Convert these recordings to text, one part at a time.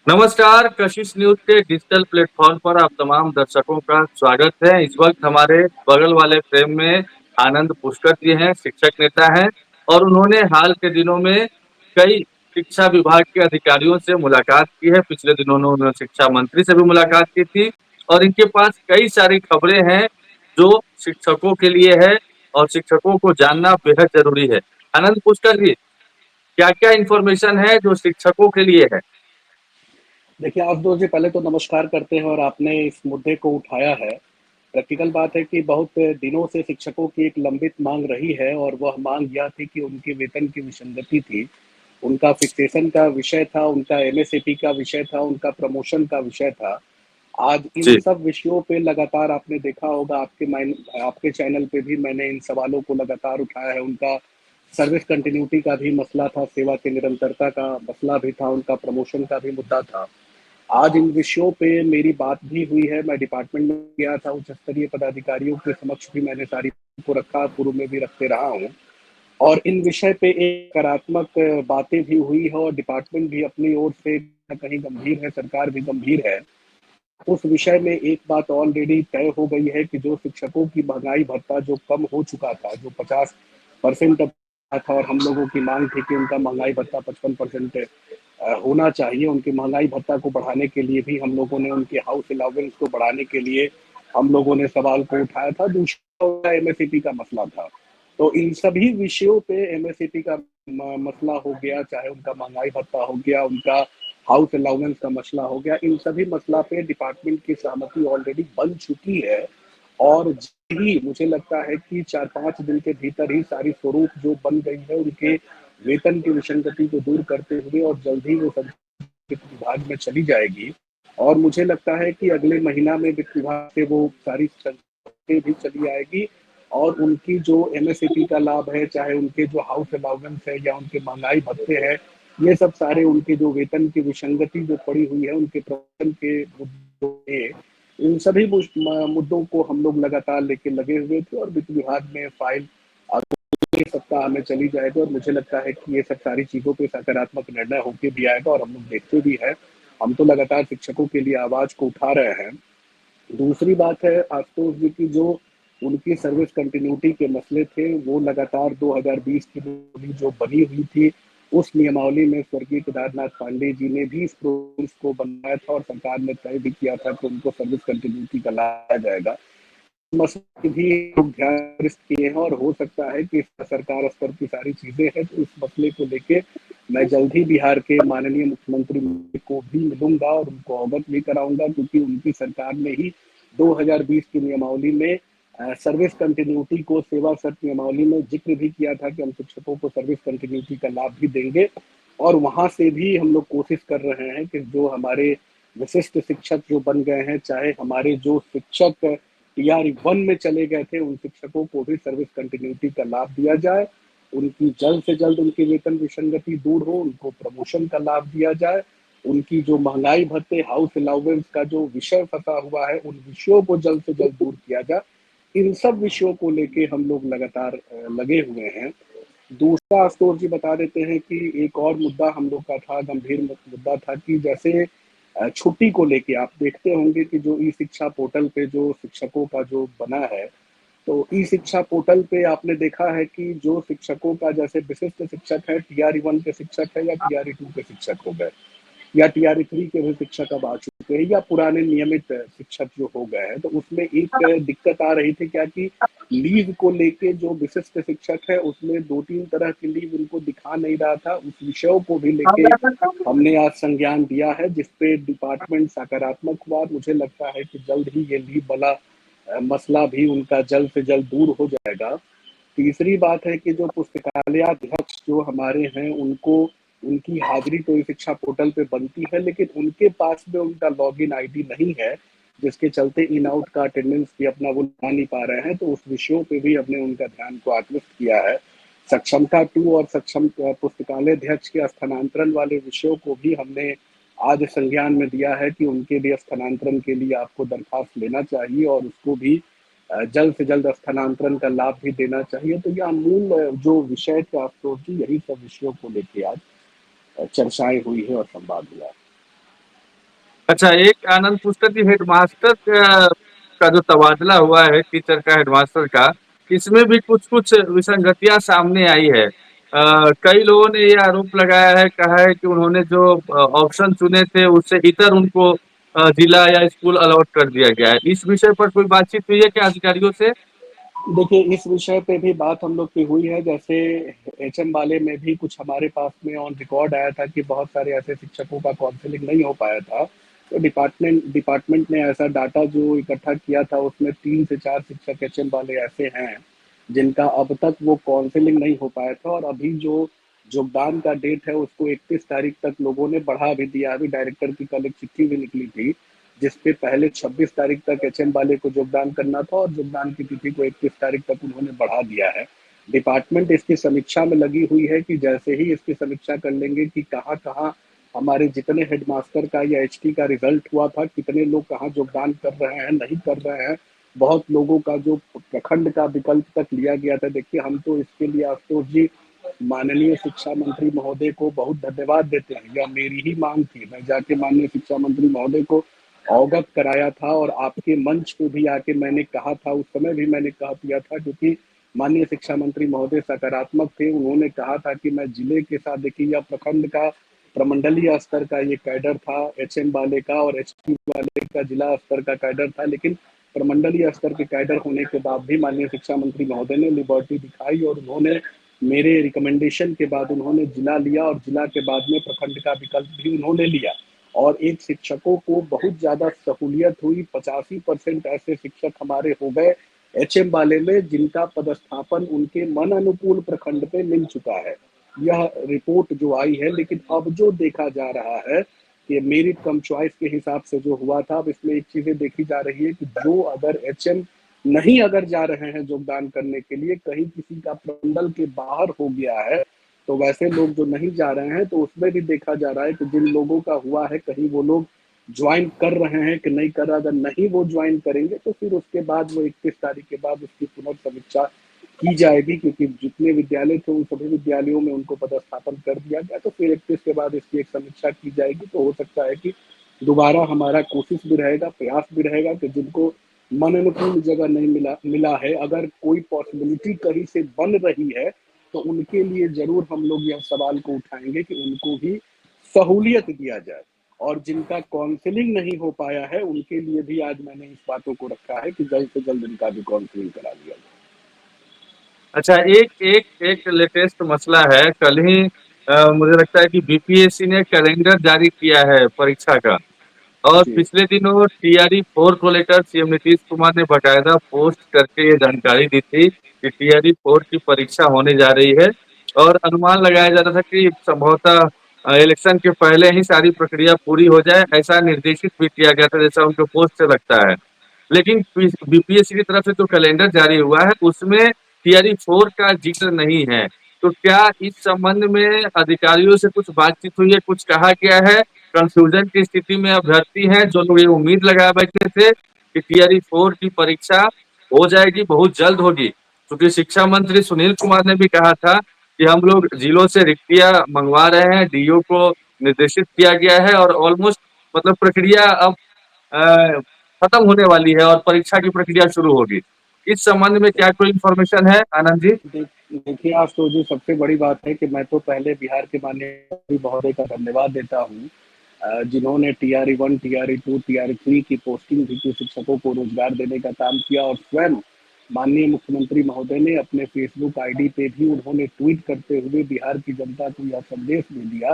नमस्कार, कशिश न्यूज़ के digital platform पर आप तमाम दर्शकों का स्वागत है। इस वक़्त हमारे बगल वाले फ्रेम में आनंद पुष्कर जी हैं, शिक्षक नेता हैं और उन्होंने हाल के दिनों में कई शिक्षा विभाग के अधिकारियों से मुलाकात की है। पिछले दिनों उन्होंने शिक्षा मंत्री से भी मुलाकात की थी और इनके पास कई सारी खबरें हैं, जो शिक्षकों के लिए है और शिक्षकों को जानना बेहद ज़रूरी है। आनंद पुष्कर जी, क्या-क्या इन्फॉर्मेशन है जो शिक्षकों के लिए है? देखिए, आप 2 जी पहले तो नमस्कार करते हैं और आपने इस मुद्दे को उठाया है। प्रैक्टिकल बात है कि बहुत दिनों से शिक्षकों की एक लंबित माँग रही है और वह माँग यह थी कि उनके वेतन की विसंगति थी। उनका फिक्सेशन का विषय था, उनका एमएसएपी का विषय था, उनका प्रमोशन का विषय था। आज इन जी, सब विषयों पे लगातार आपने देखा होगा आपके चैनल पे भी मैंने इन सवालों को लगातार उठाया है। उनका सर्विस कंटिन्यूटी का भी मसला था, सेवा की निरंतरता का मसला भी था, उनका प्रमोशन का भी मुद्दा था। आज इन विषयों पे मेरी बात भी हुई है, मैं डिपार्टमेंट में गया था, उच्च स्तरीय पदाधिकारियों के समक्ष भी मैंने सारी को रखा, पूर्व में भी रखते रहा हूँ और इन विषय पे एक सकारात्मक बातें भी हुई है और डिपार्टमेंट भी अपनी ओर से कहीं गंभीर है, सरकार भी गंभीर है। उस विषय में एक बात ऑलरेडी तय हो गई है कि जो शिक्षकों की महँगाई भत्ता जो कम हो चुका था, जो 50% अब था और हम लोगों की माँग थी कि उनका महँगाई भत्ता 55% होना चाहिए। उनकी महँगाई भत्ता को बढ़ाने के लिए भी हम लोगों ने उनके हाउस अलाउंस को बढ़ाने के लिए हम लोगों ने सवाल को उठाया था। दूसरा एमएसपी का मसला था। तो इन सभी विषयों पे एमएसपी का मसला हो गया, चाहे उनका महँगाई भत्ता हो गया, उनका हाउस अलाउंस का मसला हो गया, इन सभी मसला पे डिपार्टमेंट की सहमति ऑलरेडी बन चुकी है और ही मुझे लगता है कि 4-5 दिन के भीतर ही सारी स्वरूप जो बन गई है उनके वेतन की विसंगति को दूर करते हुए और जल्द ही वो वित्त विभाग में चली जाएगी और मुझे लगता है कि अगले महीना में वित्त विभाग से वो सारी संपत्ति भी चली आएगी और उनकी जो एमएसपी का लाभ है, चाहे उनके जो हाउस अलाउंस है या उनके महँगाई भत्ते हैं, ये सब सारे उनके जो वेतन की विसंगति जो पड़ी हुई है, उनके प्रबंधन के मुद्दों पे, इन सभी मुद्दों को हम लोग लगातार लेके लगे हुए थे और वित्त विभाग में फाइल अगले सप्ताह में चली जाएगी और मुझे लगता है कि ये सब सारी चीज़ों पे सकारात्मक निर्णय होके भी आएगा और हम लोग देखते भी हैं। हम तो लगातार शिक्षकों के लिए आवाज़ को उठा रहे हैं। दूसरी बात है आशुतोष जी की जो उनकी सर्विस कंटिन्यूटी के मसले थे, वो लगातार 2020 की नियमावली जो बनी हुई थी, उस नियमावली में स्वर्गीय केदारनाथ पांडे जी ने भी इस प्रोविज़ को बनाया था और सरकार ने तय भी किया था कि उनको सर्विस कंटिन्यूटी का लाया जाएगा। मसले भी लोग ध्यान किए हैं और हो सकता है कि सरकार स्तर की सारी चीजें हैं तो इस मसले को लेके मैं जल्द ही बिहार के माननीय मुख्यमंत्री को भी मिलूंगा और उनको अवगत भी कराऊंगा क्योंकि उनकी सरकार ने ही 2020 की नियमावली में सर्विस कंटिन्यूटी को सेवा शर्त नियमावली में जिक्र भी किया था कि हम शिक्षकों को सर्विस कंटिन्यूटी का लाभ भी देंगे और वहां से भी हम लोग कोशिश कर रहे हैं कि जो हमारे विशिष्ट शिक्षक जो बन गए हैं, चाहे हमारे जो शिक्षक टीआर 1 में चले गए थे, उन शिक्षकों को भी सर्विस कंटिन्यूटी का लाभ दिया जाए। उनकी जल्द से जल्द उनकी वेतन विसंगति दूर हो, उनको प्रमोशन का लाभ दिया जाए। उनकी जो महँगाई भत्ते, हाउस अलाउंस का जो विषय फँसा हुआ है, उन विषयों को जल्द से जल्द दूर किया जाए। इन सब विषयों को लेके हम लोग लगातार लगे हुए हैं। दूसरा आशुतोष जी बता देते हैं कि एक और मुद्दा हम लोग का था, गंभीर मुद्दा था कि जैसे छुट्टी को लेके आप देखते होंगे कि जो ई शिक्षा पोर्टल पे जो शिक्षकों का जो बना है, तो ई शिक्षा पोर्टल पे आपने देखा है कि जो शिक्षकों का जैसे विशिष्ट शिक्षक है, टीआर 1 के शिक्षक है या टीआर 2 के शिक्षक हो गए या टीआर 3 के भी शिक्षक अब आ चुके हैं या पुराने नियमित शिक्षक जो हो गए हैं, तो उसमें एक दिक्कत आ रही थी क्या कि लीव को लेके जो विशिष्ट शिक्षक है उसमें 2-3 तरह की लीव उनको दिखा नहीं रहा था। उस विषयों को भी लेके हमने आज संज्ञान दिया है जिसपे डिपार्टमेंट सकारात्मक हुआ। मुझे लगता है कि जल्द ही ये लीव वाला मसला भी उनका जल्द से जल्द दूर हो जाएगा। तीसरी बात है कि जो पुस्तकालयाध्यक्ष जो हमारे हैं उनको उनकी हाजिरी तो ई शिक्षा पोर्टल पे बनती है लेकिन उनके पास में उनका लॉगिन आईडी नहीं है जिसके चलते इन आउट का अटेंडेंस भी अपना वो लगा नहीं पा रहे हैं तो उस विषयों पे भी हमने उनका ध्यान को आकृष्ट किया है। सक्षमता 2 और सक्षम पुस्तकालय अध्यक्ष के स्थानांतरण वाले विषयों को भी हमने आज संज्ञान में दिया है कि उनके लिए स्थानांतरण के लिए आपको दरखास्त लेना चाहिए और उसको भी जल्द से जल्द स्थानांतरण का लाभ भी देना चाहिए। तो यह मूल जो विषय थे आशुतोष जी, यही सब विषयों को लेके आज चर्चाएं हुई है और संवाद हुआ है। अच्छा, एक आनंद पुष्कर जी, हेडमास्टर का जो तबादला हुआ है, टीचर का, हेडमास्टर का, इसमें भी कुछ कुछ विसंगतियां सामने आई है। कई लोगों ने ये आरोप लगाया है, कहा है कि उन्होंने जो ऑप्शन चुने थे उससे इतर उनको जिला या स्कूल अलॉट कर दिया गया है। इस विषय पर कोई बातचीत हुई है क्या अधिकारियों से? देखिए, इस विषय पे भी बात हम लोग की हुई है। जैसे एचएम वाले में भी कुछ हमारे पास में ऑन रिकॉर्ड आया था कि बहुत सारे ऐसे शिक्षकों का काउंसलिंग नहीं हो पाया था। तो डिपार्टमेंट ने ऐसा डाटा जो इकट्ठा किया था, उसमें 3 से 4 शिक्षक एचएम वाले ऐसे हैं, जिनका अब तक वो काउंसलिंग नहीं हो पाया था, और अभी जो योगदान का डेट है उसको 31 तारीख तक लोगों ने बढ़ा भी दिया। अभी डायरेक्टर की कल एक चिट्ठी भी निकली थी, जिसपे पहले 26 तारीख तक एचएम वाले को योगदान करना था, और योगदान की तिथि को 31 तारीख तक उन्होंने बढ़ा दिया है। डिपार्टमेंट इसकी समीक्षा में लगी हुई है कि जैसे ही इसकी समीक्षा कर लेंगे कि कहाँ कहाँ हमारे जितने हेडमास्टर का या एचटी का रिजल्ट हुआ था, कितने लोग कहाँ योगदान कर रहे हैं, नहीं कर रहे हैं, बहुत लोगों का जो प्रखंड का विकल्प तक लिया गया था। देखिए, हम तो इसके लिए आशुतोष जी माननीय शिक्षा मंत्री महोदय को बहुत धन्यवाद देते हैं। यह मेरी ही मांग थी, मैं जाके माननीय शिक्षा मंत्री महोदय को अवगत कराया था, और आपके मंच पे भी आके मैंने कहा था, उस समय भी मैंने कह दिया था, क्योंकि माननीय शिक्षा मंत्री महोदय सकारात्मक थे। उन्होंने कहा था कि मैं जिले के साथ, देखिए या प्रखंड का प्रमंडलीय स्तर का ये कैडर था एचएम वाले का, और एचपी वाले का जिला स्तर का कैडर था, लेकिन प्रमंडलीय स्तर के कैडर होने के बाद भी माननीय शिक्षा मंत्री महोदय ने लिबर्टी दिखाई, और उन्होंने मेरे रिकमेंडेशन के बाद उन्होंने जिला लिया, और जिला के बाद में प्रखंड का विकल्प भी उन्होंने लिया। और एक शिक्षकों को बहुत ज्यादा सहूलियत हुई। 85% ऐसे शिक्षक हमारे हो गए एचएम वाले में, जिनका पदस्थापन उनके मन अनुकूल प्रखंड पे मिल चुका है। यह रिपोर्ट जो आई है, लेकिन अब जो देखा जा रहा है कि मेरिट कम चॉइस के हिसाब से जो हुआ था, अब इसमें एक चीजें देखी जा रही है कि जो अगर एचएम नहीं अगर जा रहे हैं योगदान करने के लिए, कहीं किसी का प्रमंडल के बाहर हो गया है, तो वैसे लोग जो नहीं जा रहे हैं, तो उसमें भी देखा जा रहा है कि जिन लोगों का हुआ है, कहीं वो लोग ज्वाइन कर रहे हैं कि नहीं कर रहा। अगर नहीं वो ज्वाइन करेंगे, तो फिर उसके बाद वो 31 तारीख के बाद उसकी पुनर्समीक्षा की जाएगी, क्योंकि जितने विद्यालय थे उन सभी विद्यालयों में उनको पदस्थापन कर दिया गया। तो फिर 31 के बाद इसकी एक समीक्षा की जाएगी। तो हो सकता है कि दोबारा हमारा कोशिश भी रहेगा, प्रयास भी रहेगा कि जिनको मन अनुकूल जगह नहीं मिला है, अगर कोई पॉसिबिलिटी कहीं से बन रही है, तो उनके लिए जरूर हम लोग यह सवाल को उठाएंगे कि उनको भी सहूलियत दिया जाए। और जिनका काउंसलिंग नहीं हो पाया है, उनके लिए भी आज मैंने इस बातों को रखा है कि जल्द से जल्द इनका भी काउंसलिंग करा दिया जाए। अच्छा, एक एक एक लेटेस्ट मसला है। कल ही मुझे लगता है कि बीपीएससी ने कैलेंडर जारी किया है परीक्षा का। और जी। पिछले दिनों टीआरई 4 को लेकर सीएम नीतीश कुमार ने बकायदा पोस्ट करके ये जानकारी दी थी कि टीआरई 4 की परीक्षा होने जा रही है। और अनुमान लगाया जा रहा था कि संभवतः इलेक्शन के पहले ही सारी प्रक्रिया पूरी हो जाए, ऐसा निर्देशित भी किया गया था, जैसा उनके पोस्ट से लगता है। लेकिन बीपीएससी की तरफ से जो कैलेंडर जारी हुआ है उसमें टीआरई 4 का जिक्र नहीं है। तो क्या इस संबंध में अधिकारियों से कुछ बातचीत हुई है, कुछ कहा गया है? कंफ्यूजन की स्थिति में अभ्यर्थी हैं जो लोग ये उम्मीद लगाए बैठे थे कि टीआरई 4 की परीक्षा हो जाएगी, बहुत जल्द होगी, क्योंकि शिक्षा मंत्री सुनील कुमार ने भी कहा था कि हम लोग जिलों से रिक्तियां मंगवा रहे हैं, डीओ को निर्देशित किया गया है, और ऑलमोस्ट मतलब प्रक्रिया अब अ, खत्म होने वाली है और परीक्षा की प्रक्रिया शुरू होगी। इस संबंध में क्या कोई इंफॉर्मेशन है, आनंद जी? देखिए, आज तो जो सबसे बड़ी बात है कि मैं तो पहले बिहार के माननीय महोदय का धन्यवाद देता हूँ, जिन्होंने टीआरई 1, टीआरई 2, टीआरई 3 की पोस्टिंग भी की, शिक्षकों को रोजगार देने का काम किया। और स्वयं माननीय मुख्यमंत्री महोदय ने अपने फेसबुक आईडी पे भी उन्होंने ट्वीट करते हुए बिहार की जनता को यह संदेश दे दिया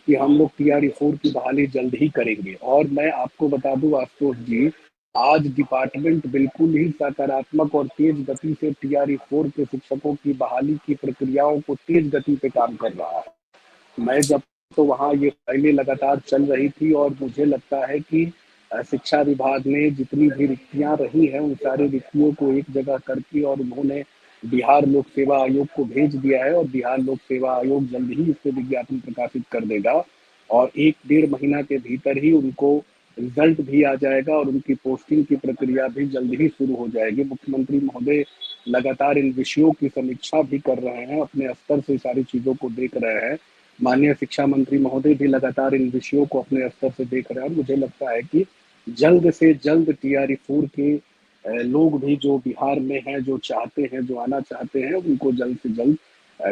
कि हम लोग टीआरई 4 की बहाली जल्द ही करेंगे। और मैं आपको बता दूं आशुतोष जी, आज डिपार्टमेंट बिल्कुल ही सकारात्मक और तेज गति से टीआरई 4 के शिक्षकों की बहाली की प्रक्रियाओं को तेज गति पे काम कर रहा है। मैं जब तो वहाँ ये फाइलें लगातार चल रही थी, और मुझे लगता है कि शिक्षा विभाग ने जितनी भी रिक्तियां रही हैं, उन सारी रिक्तियों को एक जगह करके और उन्होंने बिहार लोक सेवा आयोग को भेज दिया है, और बिहार लोक सेवा आयोग जल्द ही इस पे विज्ञापन प्रकाशित कर देगा, और 1 डेढ़ महीना के भीतर ही उनको रिजल्ट भी आ जाएगा, और उनकी पोस्टिंग की प्रक्रिया भी जल्द ही शुरू हो जाएगी। मुख्यमंत्री महोदय लगातार इन विषयों की समीक्षा भी कर रहे हैं, अपने स्तर से सारी चीजों को देख रहे हैं। माननीय शिक्षा मंत्री महोदय भी लगातार इन विषयों को अपने स्तर से देख रहे हैं और मुझे लगता है कि जल्द से जल्द TRE 4 के लोग भी जो बिहार में हैं, जो चाहते हैं, जो आना चाहते हैं, उनको जल्द से जल्द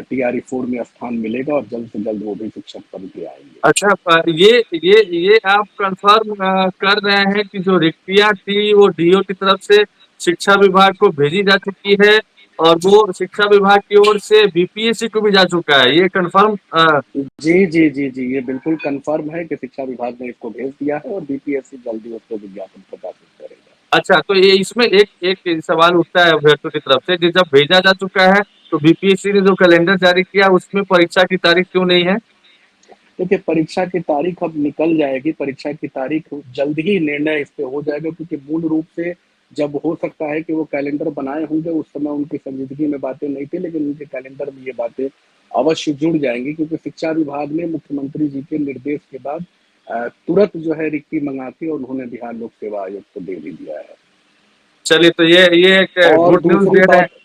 TRE 4 में स्थान मिलेगा और जल्द से जल्द वो भी शिक्षक बन के आएंगे। अच्छा, ये आप कंफर्म कर रहे हैं कि जो रिक्तियां थी वो DO की तरफ से शिक्षा विभाग को भेजी जा चुकी है और वो शिक्षा विभाग की ओर से BPSC को भी जा चुका है, ये कंफर्म? जी, जी, जी, जी, ये बिल्कुल कन्फर्म है कि शिक्षा विभाग ने इसको भेज दिया है और BPSC जल्दी उस पे विज्ञापन प्रकाशित करेगा। अच्छा, तो ये इसमें एक एक सवाल उठता है अभ्यर्थियों की तरफ से कि जब भेजा जा चुका है तो BPSC ने जो कैलेंडर जारी किया उसमें परीक्षा की तारीख क्यों नहीं है? देखिए, परीक्षा की तारीख अब निकल जाएगी, परीक्षा की तारीख जल्द ही निर्णय इस पे हो जाएगा क्योंकि मूल रूप से जब हो सकता है कि वो कैलेंडर बनाए होंगे, उस समय उनकी संजीदगी में बातें नहीं थी, लेकिन उनके कैलेंडर में ये बातें अवश्य जुड़ जाएँगी क्योंकि शिक्षा विभाग ने मुख्यमंत्री जी के निर्देश के बाद तुरंत जो है रिक्ति मंगा के और उन्होंने बिहार लोक सेवा आयोग को दे भी दिया है। चलिए, तो ये एक और गुड न्यूज़ दूसरी दे रहे हैं। बात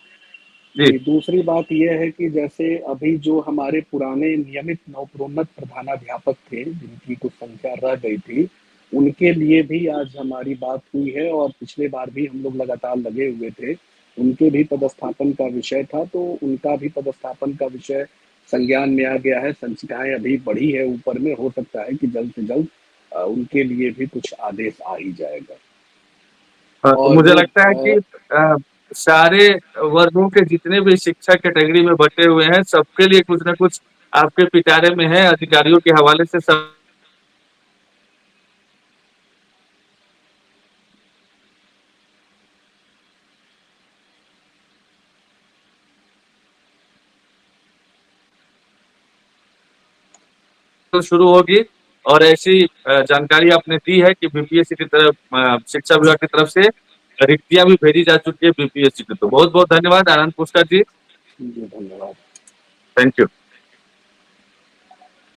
जी। जी, दूसरी बात ये है कि जैसे अभी जो हमारे पुराने नियमित नवप्रोन्नत प्रधानाध्यापक थे, जिनकी कुछ संख्या रह गई थी, उनके लिए भी आज हमारी बात हुई है और पिछले बार भी हम लोग लगातार लगे हुए थे। उनके भी पदस्थापन का विषय था, तो उनका भी पदस्थापन का विषय संज्ञान में आ गया है। संचिकाएँ अभी बढ़ी है ऊपर में, हो सकता है कि जल्द से जल्द उनके लिए भी कुछ आदेश आ ही जाएगा। तो और मुझे जो लगता है कि अ, सारे वर्गों के जितने भी शिक्षा कैटेगरी में बटे हुए हैं, सबके लिए कुछ ना कुछ आपके पिटारे में है, अधिकारियों के हवाले से सब शुरू होगी। और ऐसी जानकारी आपने दी है कि BPSC की तरफ शिक्षा विभाग की तरफ से रिक्तियां भी भेजी जा चुकी है BPSC की। तो बहुत बहुत धन्यवाद आनंद पुष्कर जी। जी, धन्यवाद। Thank you.